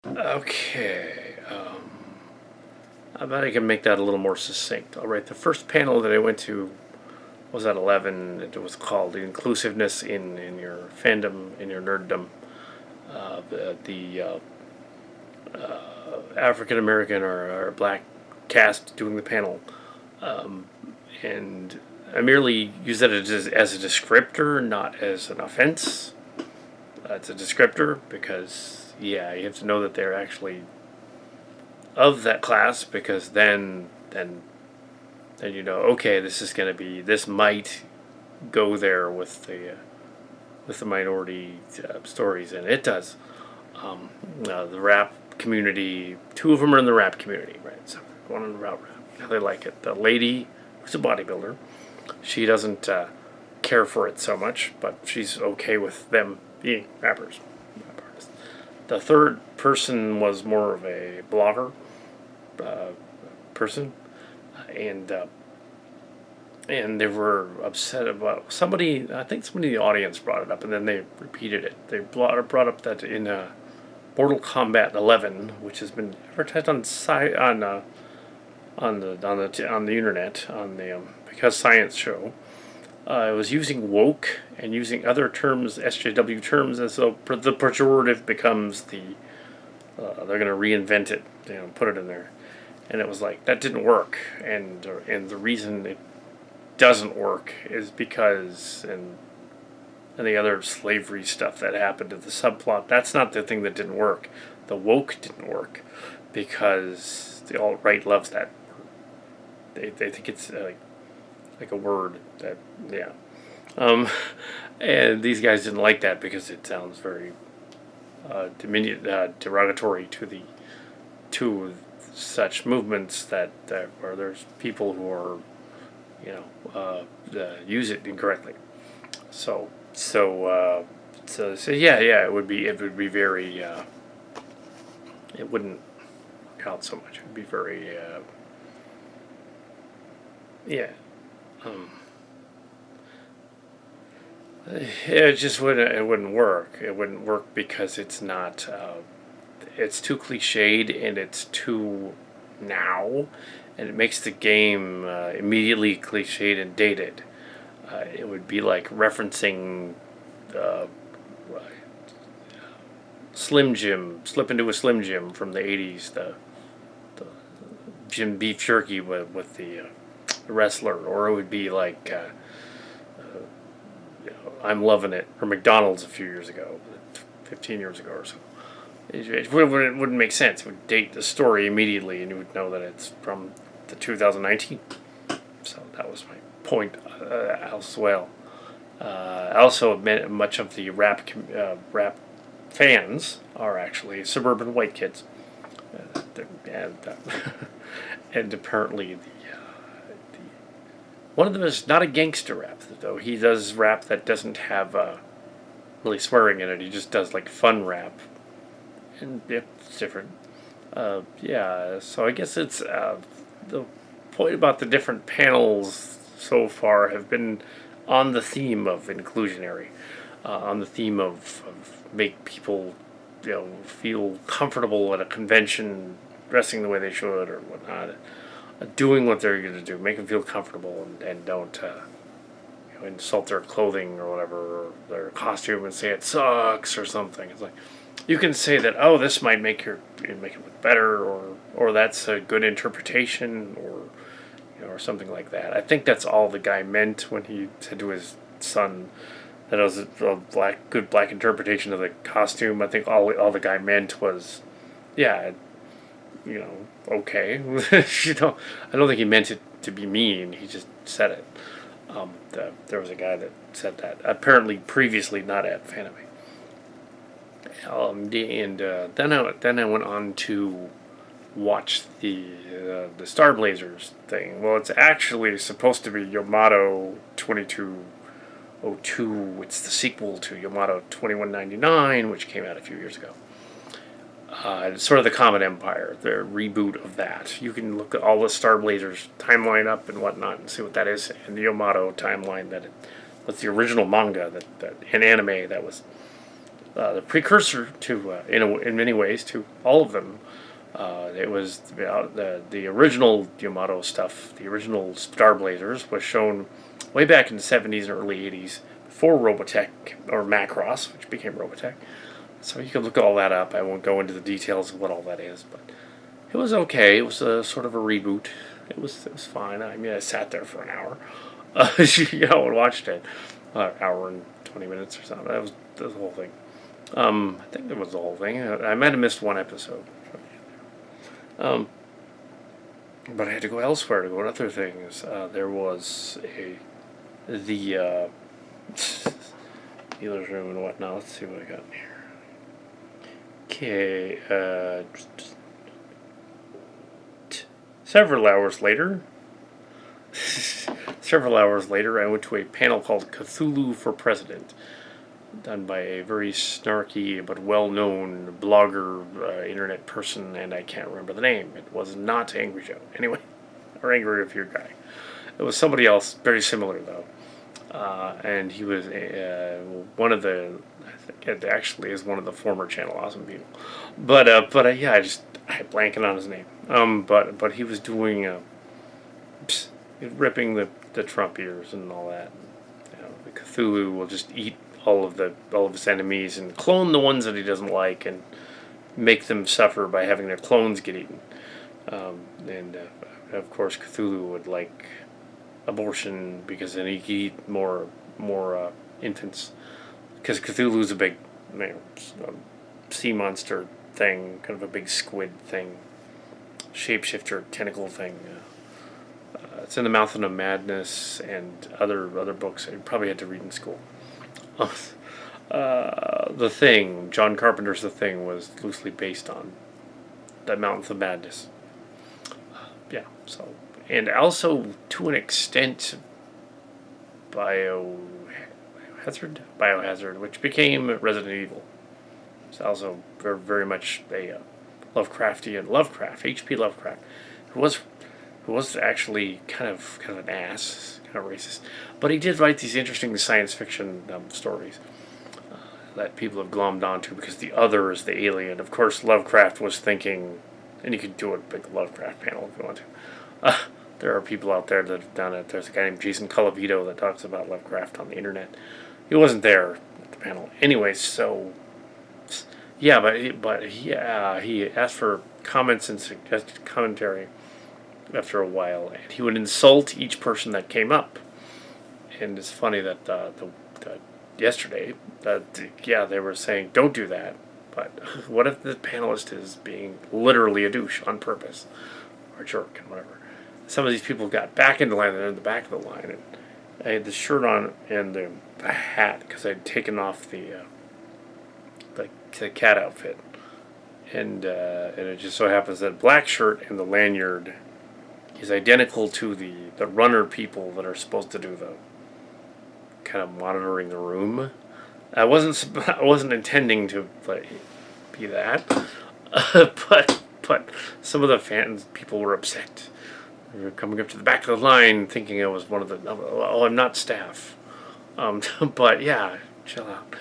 Okay. I bet I can make that a little more succinct. All right. The first panel that I went to was at 11. It was called "Inclusiveness in Your Fandom, in Your Nerddom." The African American or black cast doing the panel, and I merely use that as a descriptor, not as an offense. It's a descriptor because, yeah, you have to know that they're actually of that class, because then you know, okay, this might go there with the minority stories, and it does. The rap community, two of them are in the rap community, right? So one in the rap, they like it. The lady who's a bodybuilder, she doesn't care for it so much, but she's okay with them being rappers. The third person was more of a blogger person, and they were upset about somebody. I think somebody in the audience brought it up, and then they repeated it. They brought up that in Mortal Kombat 11, which has been advertised on the internet on the Because Science show. It was using woke and using other terms, SJW terms, as though the pejorative becomes they're going to reinvent it, put it in there, and it was like that didn't work, and the reason it doesn't work is because and the other slavery stuff that happened to the subplot, that's not the thing that didn't work. The woke didn't work because the alt right loves that. They think it's like a word that, yeah. And these guys didn't like that because it sounds very derogatory to such movements that where there's people who are, use it incorrectly. So yeah, it would be very it wouldn't count so much. It would be very yeah. Um, it wouldn't work. It wouldn't work because it's not. It's too cliched and it's too now, and it makes the game immediately cliched and dated. It would be like referencing uh, Slim Jim, slip into a Slim Jim from the '80s, the Jim Beef Jerky with the wrestler, or it would be like I'm Loving It, or McDonald's a few years ago, 15 years ago or so. It wouldn't make sense. It would date the story immediately, and you would know that it's from the 2019. So that was my point as well. Also, much of the rap fans are actually suburban white kids, and and apparently the one of them is not a gangster rap, though. He does rap that doesn't have really swearing in it. He just does like fun rap, and yeah, it's different. Yeah, so I guess it's the point about the different panels so far have been on the theme of inclusionary, on the theme of make people feel comfortable at a convention, dressing the way they should or whatnot, doing what they're going to do, make them feel comfortable, and don't insult their clothing or whatever, or their costume, and say it sucks or something. It's like you can say that, oh, this might make it look better, or that's a good interpretation, or something like that. I think that's all the guy meant when he said to his son that it was a good black interpretation of the costume. I think all the guy meant was, yeah, okay. I don't think he meant it to be mean. He just said it. There was a guy that said that, apparently previously not at Fanime. And then I went on to watch the Star Blazers thing. Well, it's actually supposed to be Yamato 2202. It's the sequel to Yamato 2199, which came out a few years ago. It's sort of the Comet Empire, the reboot of that. You can look at all the Star Blazers timeline up and whatnot and see what that is, and the Yamato timeline was the original manga that an anime that was the precursor to, in many ways, to all of them. It was the original Yamato stuff, the original Star Blazers, was shown way back in the 70s and early 80s, before Robotech, or Macross, which became Robotech. So you can look all that up. I won't go into the details of what all that is, but it was okay. It was a sort of a reboot. It was fine. I mean, I sat there for an hour, and watched it, hour and 20 minutes or something. That was the whole thing. I think that was the whole thing. I might have missed one episode. But I had to go elsewhere to go to other things. There was the dealer's room and whatnot. Let's see what I got here. Okay, several hours later, I went to a panel called Cthulhu for President, done by a very snarky but well-known blogger, internet person, and I can't remember the name. It was not Angry Joe. Anyway, or Angry Review Guy. It was somebody else, very similar, though. And he was one of the, I think it actually is one of the former Channel Awesome people. But I'm blanking on his name. But he was doing, ripping the Trump ears and all that. The Cthulhu will just eat all of his enemies and clone the ones that he doesn't like and make them suffer by having their clones get eaten. And of course, Cthulhu would like abortion because then he could eat more infants. Because Cthulhu's a big sea monster thing, kind of a big squid thing, shapeshifter tentacle thing. It's in the Mountain of Madness and other books I probably had to read in school. The Thing, John Carpenter's The Thing, was loosely based on the Mountains of Madness. And also, to an extent, Biohazard, which became Resident Evil. It's also very, very much a Lovecraft, H.P. Lovecraft, who was actually kind of an ass, kind of racist, but he did write these interesting science fiction stories that people have glommed onto because the other is the alien. Of course, Lovecraft was thinking, and you could do a big Lovecraft panel if you want to. There are people out there that have done it. There's a guy named Jason Colavito that talks about Lovecraft on the internet. He wasn't there at the panel. Anyway, so yeah, but he asked for comments and suggested commentary after a while, and he would insult each person that came up. And it's funny that yesterday, they were saying don't do that. But what if the panelist is being literally a douche on purpose, or a jerk and whatever? Some of these people got back into line. They're in the back of the line, and I had the shirt on and the hat because I'd taken off the cat outfit, and it just so happens that black shirt and the lanyard is identical to the runner people that are supposed to do the kind of monitoring the room. I wasn't intending to be that, but some of the people were upset. They were coming up to the back of the line thinking I was one of the. Oh, I'm not staff. But yeah, chill out.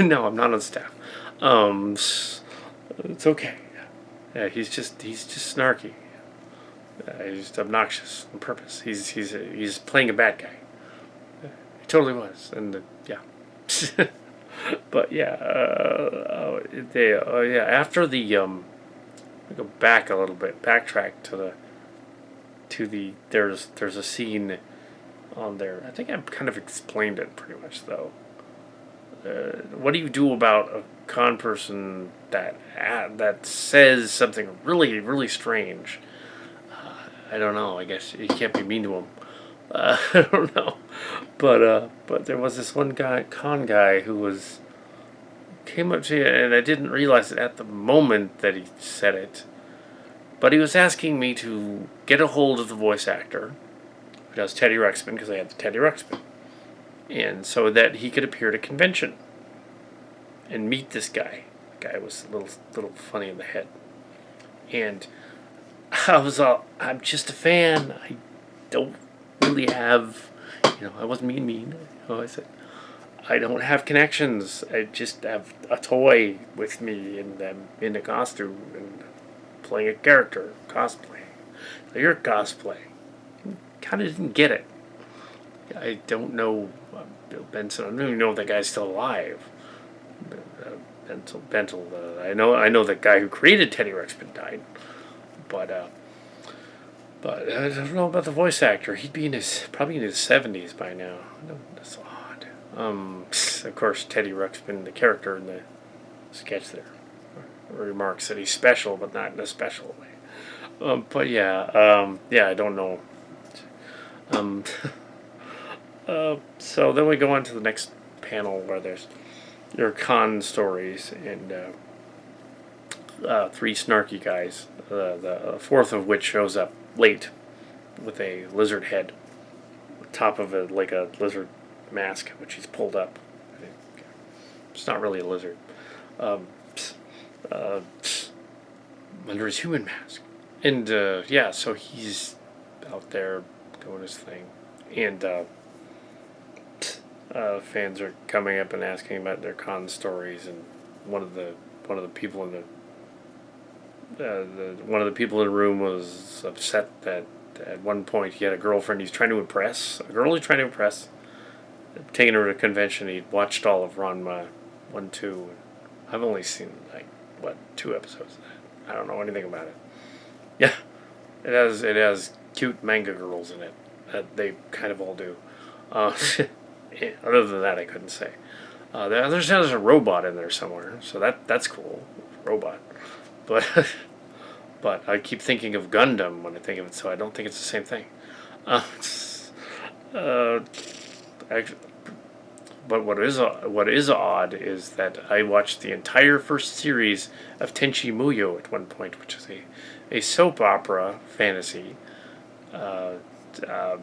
No, I'm not on staff. It's okay. Yeah, he's just snarky. He's just obnoxious on purpose. He's playing a bad guy. He totally was, and yeah. But yeah, after the we go back a little bit, backtrack to the there's a scene on there. I think I've kind of explained it pretty much though. What do you do about a con person that says something really, really strange? I don't know. I guess you can't be mean to him. I don't know, but there was this one con guy, who came up to you, and I didn't realize it at the moment that he said it, but he was asking me to get a hold of the voice actor who does Teddy Ruxpin, because I had the Teddy Ruxpin, and so that he could appear at a convention and meet this guy. The guy was a little funny in the head, and I'm just a fan. I don't really have, I wasn't mean. I said, I don't have connections. I just have a toy with me, and I'm in a costume and playing a character, cosplaying. So you're cosplaying. Kind of didn't get it. I don't know Bill Benson. I don't even know if that guy's still alive. Bentel. I know the guy who created Teddy Ruxpin died, but I don't know about the voice actor. He'd be probably in his 70s by now. No, that's odd. Of course, Teddy Ruxpin, the character in the sketch there, remarks that he's special, but not in a special way. But yeah, I don't know. Um, so then we go on to the next panel where there are con stories and three snarky guys. The fourth of which shows up late with a lizard head, top of it like a lizard mask, which he's pulled up. It's not really a lizard. Um, uh, Under his human mask. And yeah, so he's out there doing his thing, and fans are coming up and asking about their con stories, and one of the people in one of the people in the room was upset that at one point he had a girlfriend he's trying to impress, a girl he's trying to impress, taking her to a convention. He'd watched all of Ranma 1, 2. I've only seen like 2 episodes of that. I don't know anything about it. Yeah, it has cute manga girls in it. They all do. Other than that, I couldn't say. There's a robot in there somewhere, so that's cool. Robot, but but I keep thinking of Gundam when I think of it, so I don't think it's the same thing. Actually, but what is odd is that I watched the entire first series of Tenchi Muyo at one point, which is a soap opera fantasy uh, uh,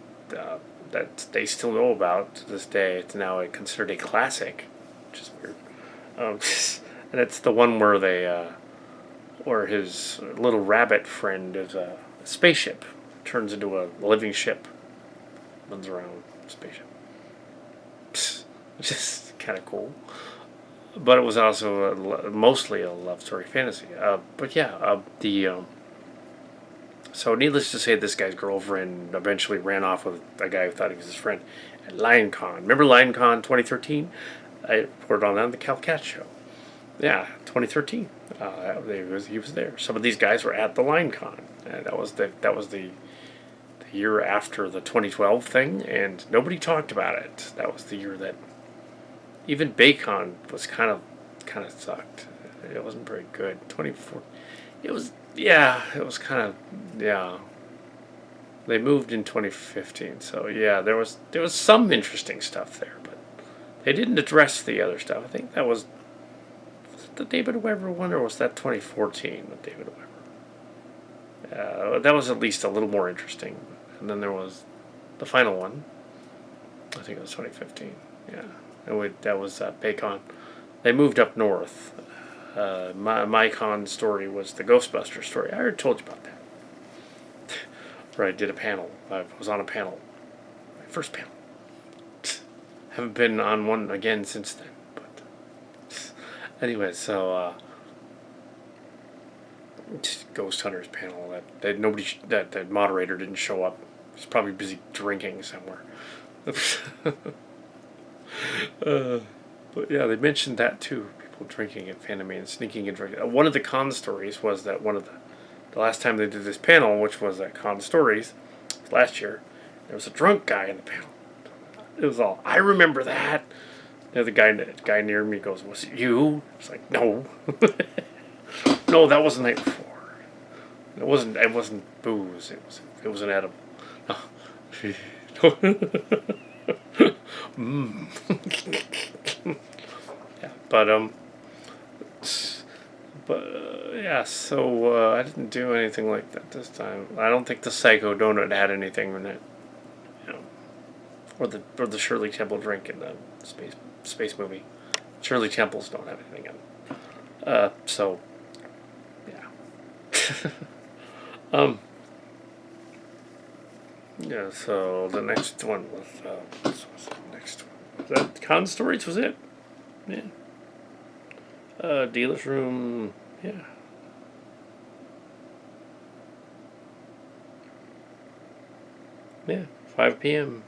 that they still know about to this day. It's now considered a classic, which is weird. Um, and it's the one where or his little rabbit friend is a spaceship, turns into a living ship, runs around spaceship. Which is kind of cool. But it was also mostly a love story fantasy. But yeah, so needless to say, this guy's girlfriend eventually ran off with a guy who thought he was his friend at LionCon. Remember LionCon 2013? I reported on that on the Kal Kat show. Yeah, 2013. He was there. Some of these guys were at the LionCon. And that was the year after the 2012 thing, and nobody talked about it. That was the year that even Baycon was kind of sucked. It wasn't very good. 24. It was kind of yeah. They moved in 2015, so yeah, there was some interesting stuff there, but they didn't address the other stuff. I think that was it the David Weber one, or was that 2014 with David Weber? That was at least a little more interesting. And then there was the final one. I think it was 2015. Yeah, that was Baycon. They moved up north. My con story was the Ghostbuster story. I already told you about that. Where I did a panel. I was on a panel. My first panel. Haven't been on one again since then. But anyway, so Ghost Hunters panel that the moderator didn't show up. He's probably busy drinking somewhere. But yeah, they mentioned that too. People drinking at Fanime and sneaking and drinking. One of the con stories was that one of the last time they did this panel, which was at Con Stories last year, there was a drunk guy in the panel. It was all, I remember that. The guy near me goes, "Was it you?" I was like, "No, no, that was the night before. It wasn't booze. It was an edible." Mm. Yeah, yeah. So I didn't do anything like that this time. I don't think the Psycho Donut had anything in it, you know, or the Shirley Temple drink in the space movie. Shirley Temples don't have anything in it. So yeah. Yeah, so the next one was, what was the next one? That con stories was it? Yeah. Dealer's room. Yeah. Yeah. 5 p.m.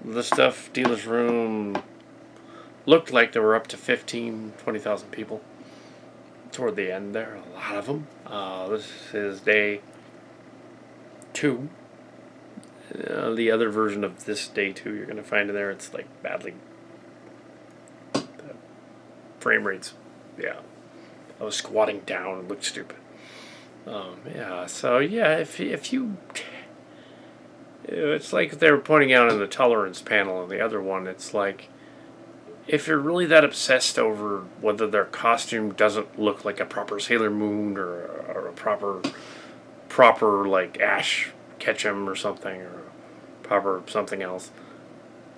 The stuff dealer's room looked like there were up to 20,000 people toward the end there. A lot of them. This is day 2. The other version of this day 2 you're going to find in there, it's like badly. The frame rates, yeah. I was squatting down and looked stupid. Yeah, so yeah, if you. It's like they were pointing out in the tolerance panel and the other one, it's like, if you're really that obsessed over whether their costume doesn't look like a proper Sailor Moon or a proper like Ash Ketchum or something, or proper something else,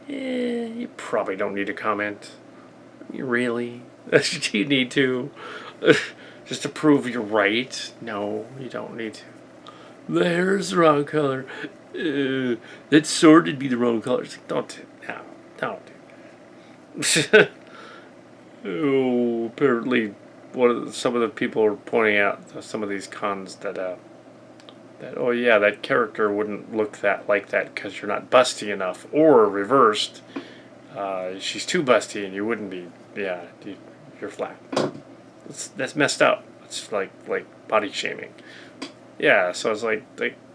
you probably don't need to comment. You really? You need to? Just to prove you're right? No, you don't need to. The hair's the wrong color. That sword would be the wrong color. Like, don't do that. No, don't do that. Oh, apparently, some of the people are pointing out some of these cons that oh yeah, that character wouldn't look like that because you're not busty enough, or reversed, she's too busty and you wouldn't be. Yeah, you're flat. That's messed up. It's like body shaming. Yeah, so it's like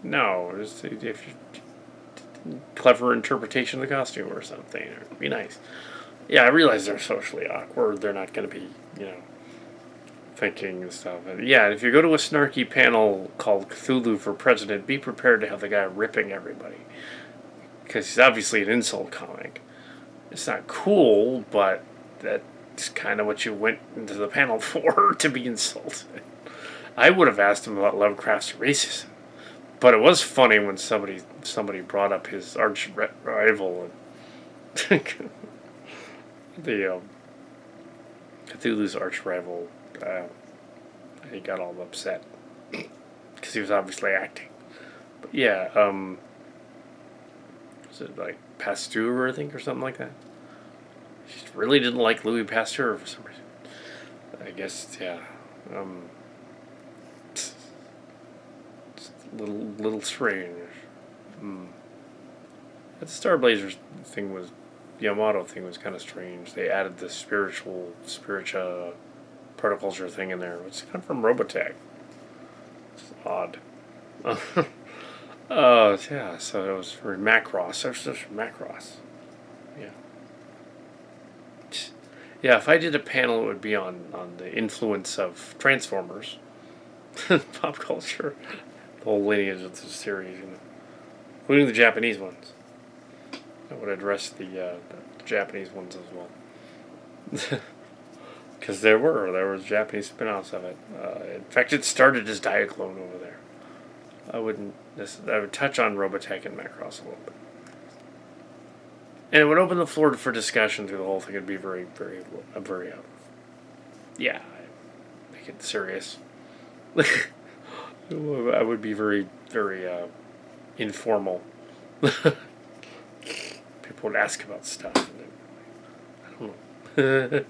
no, just if you clever interpretation of the costume or something, or be nice. Yeah, I realize they're socially awkward. They're not going to be, thinking and stuff. And yeah, if you go to a snarky panel called Cthulhu for President, be prepared to have the guy ripping everybody, because he's obviously an insult comic. It's not cool, but that's kind of what you went into the panel for, to be insulted. I would have asked him about Lovecraft's racism, but it was funny when somebody brought up his arch rival and the Cthulhu's arch rival. He got all upset because he was obviously acting. But yeah, was it like Pasteur, I think, or something like that? She really didn't like Louis Pasteur for some reason. I guess, yeah. It's little strange. But the Star Blazers thing was, Yamato thing was kind of strange. They added the spiritual protoculture thing in there. It's kind of from Robotech. It's odd. Yeah, so it was for Macross. There's Macross. Yeah. Yeah, if I did a panel, it would be on the influence of Transformers, pop culture, the whole lineage of the series, including the Japanese ones. I would address the Japanese ones as well. Because there were Japanese spin-offs of it. In fact, it started as Diaclone over there. I would touch on Robotech and Macross a little bit, and it would open the floor for discussion through the whole thing. It'd be very, very, very, yeah, make it serious. I would be very, very informal. People would ask about stuff, and I don't know.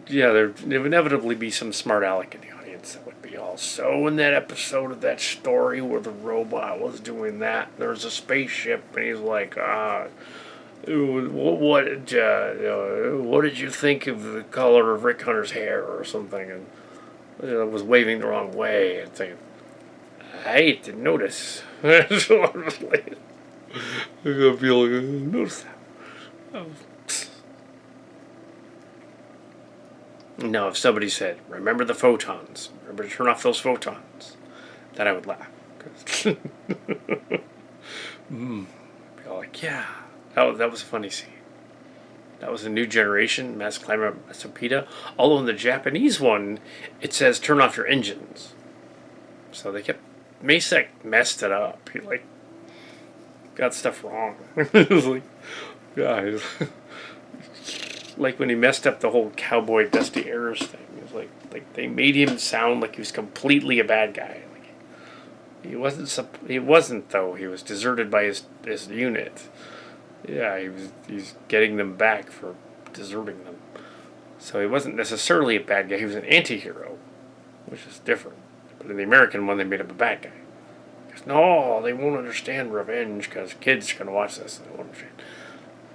Yeah, there would inevitably be some smart aleck in the audience that would be all, so in that episode of that story where the robot was doing that, there was a spaceship, and he's like, what did you think of the color of Rick Hunter's hair or something? And it was waving the wrong way, and thinking, I didn't notice. So I was like, I feel like, notice that. No, if somebody said, remember the photons, remember to turn off those photons, then I would laugh. Be all like, yeah, that was a funny scene. That was a New Generation, Mass Climate Masopita. Although in the Japanese one, it says turn off your engines. So they kept, Masek messed it up. He got stuff wrong. It was like, guys. Like when he messed up the whole Cowboy Dusty Airs thing. It was like they made him sound like he was completely a bad guy. He wasn't though. He was deserted by his unit. Yeah, he's getting them back for deserting them. So he wasn't necessarily a bad guy. He was an anti-hero, which is different. But in the American one, they made him a bad guy. Because, no, they won't understand revenge because kids are going to watch this and they won't understand.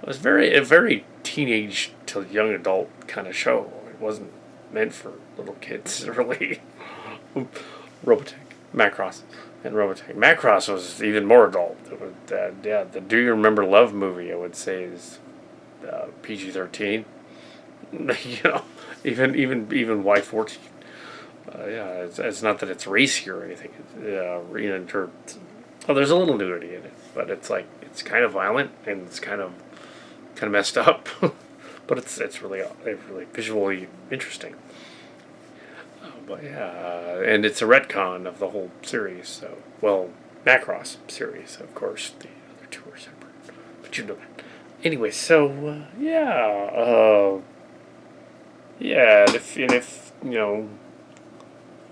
It was a very teenage to young adult kind of show. It wasn't meant for little kids, really. Robotech, Macross, and Robotech. Macross was even more adult. It was, the Do You Remember Love movie, I would say, is PG-13. Even Y14. Yeah, it's not that it's racy or anything. There's a little nudity in it, but it's kind of violent and it's kind of messed up, but it's really visually interesting. But yeah, and it's a retcon of the whole series. So, well, Macross series, of course. The other two are separate, but you know that. Anyway, so yeah, and if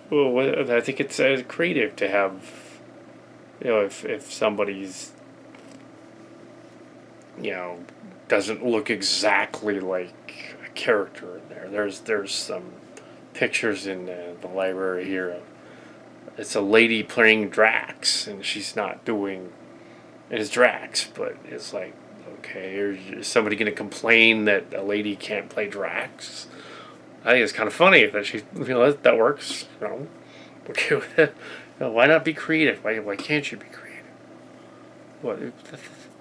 well, I think it's creative to have, if somebody's, doesn't look exactly like a character in there. There's some pictures in the library here. It's a lady playing Drax, and she's not doing it as Drax, but it's like, okay, is somebody going to complain that a lady can't play Drax? I think it's kind of funny that she, that works. Okay with it. Why not be creative? Why can't you be creative?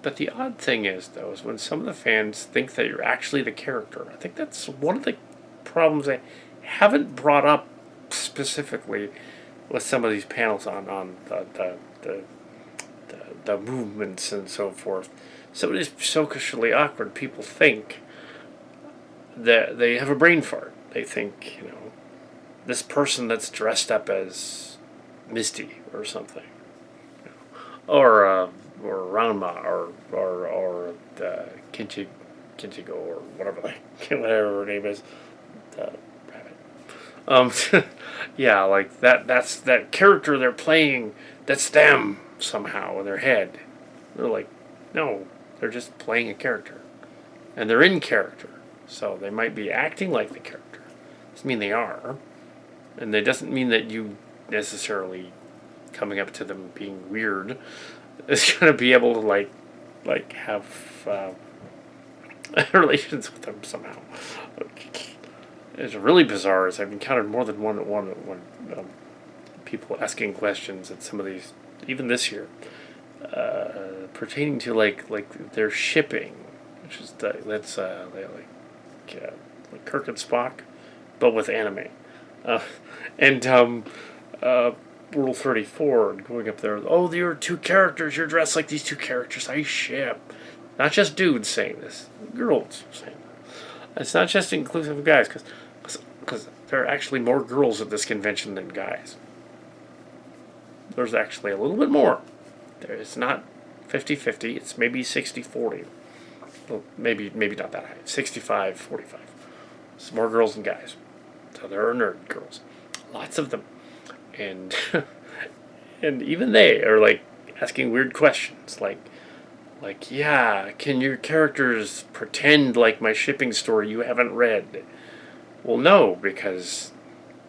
But the odd thing is, though, is when some of the fans think that you're actually the character. I think that's one of the problems I haven't brought up specifically with some of these panels on the movements and so forth. So it is socially awkward. People think that they have a brain fart. They think, this person that's dressed up as Misty or something, or Ranma or Kinchigo or whatever her name is, rabbit. Yeah, like that's that character they're playing. That's them somehow in their head. They're like, no, they're just playing a character, and they're in character. So they might be acting like the character. Doesn't mean they are, and it doesn't mean that you necessarily coming up to them being weird is going to be able to like have relations with them somehow. It's really bizarre. As I've encountered more than one people asking questions at some of these, even this year, pertaining to like their shipping, which is that's like Kirk and Spock, but with anime, and Rule 34 and going up there. Oh, you're two characters. You're dressed like these two characters. I ship. Not just dudes saying this. Girls saying this. It's not just inclusive of guys, because there are actually more girls at this convention than guys. There's actually a little bit more. It's not 50-50. It's maybe 60-40. Well, maybe not that high. 65-45. It's more girls than guys. So there are nerd girls. Lots of them. And and even they are like asking weird questions like yeah, can your characters pretend like my shipping story you haven't read? Well, no, because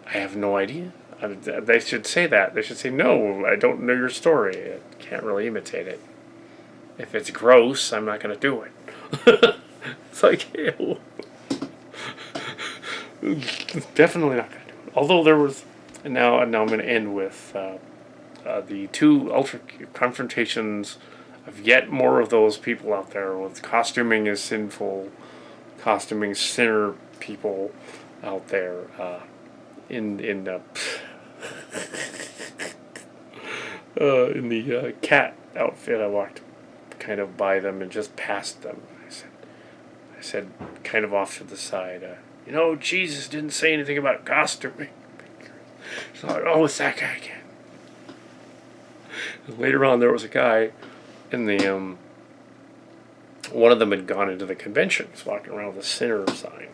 I have no idea. They should say that. They should say, no, I don't know your story. I can't really imitate it. If it's gross, I'm not going to do it. It's like, ew. Definitely not going to do it. Although there was, and now I'm going to end with the two ultra confrontations of yet more of those people out there with costuming is sinful, costuming sinner people out there in the in the cat outfit. I walked kind of by them and just past them. I said kind of off to the side, Jesus didn't say anything about costuming. So oh, it's that guy again. And later on, there was a guy in the one of them had gone into the convention. He was walking around with a sinner sign,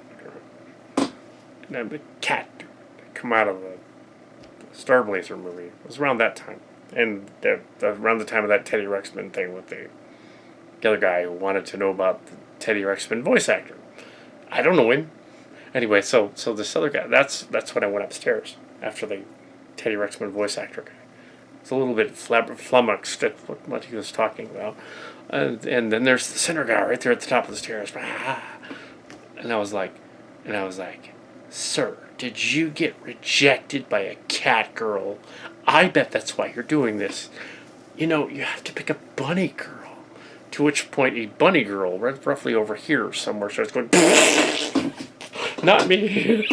and the cat dude come out of the Star Blazer movie. It was around that time, and around the time of that Teddy Ruxpin thing with the the other guy who wanted to know about the Teddy Ruxpin voice actor. I don't know him. Anyway, so this other guy, that's when I went upstairs after the Teddy Ruxpin voice actor guy. It's a little bit flummoxed at what he was talking about. And then there's the center guy right there at the top of the stairs. And I was like, sir, did you get rejected by a cat girl? I bet that's why you're doing this. You have to pick a bunny girl. To which point a bunny girl, right roughly over here somewhere, starts going, not me.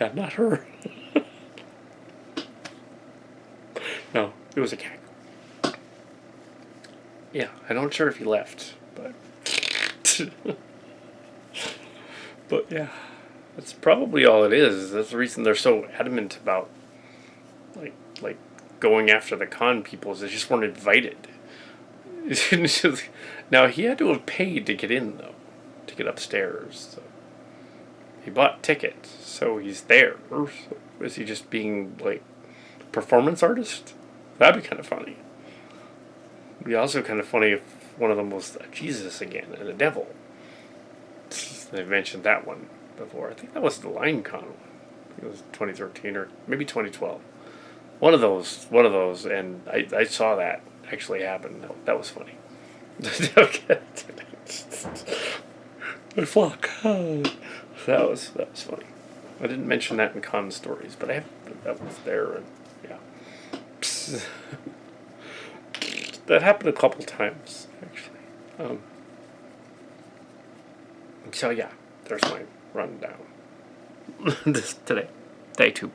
Yeah, not her. No, it was a cat. Yeah, I'm not sure if he left, but but yeah, that's probably all it is. That's the reason they're so adamant about like going after the con people is they just weren't invited. Now he had to have paid to get in though, to get upstairs. So he bought tickets, so he's there. So is he just being like a performance artist? That'd be kind of funny. It'd be also kind of funny if one of them was Jesus again and a devil. They've mentioned that one before. I think that was the Line Con one. I think it was 2013 or maybe 2012. One of those, and I saw that actually happen. That was funny. Okay. My flock. That was funny. I didn't mention that in con stories, but that was there, and yeah. That happened a couple times actually. So yeah, there's my rundown. This today, day 2.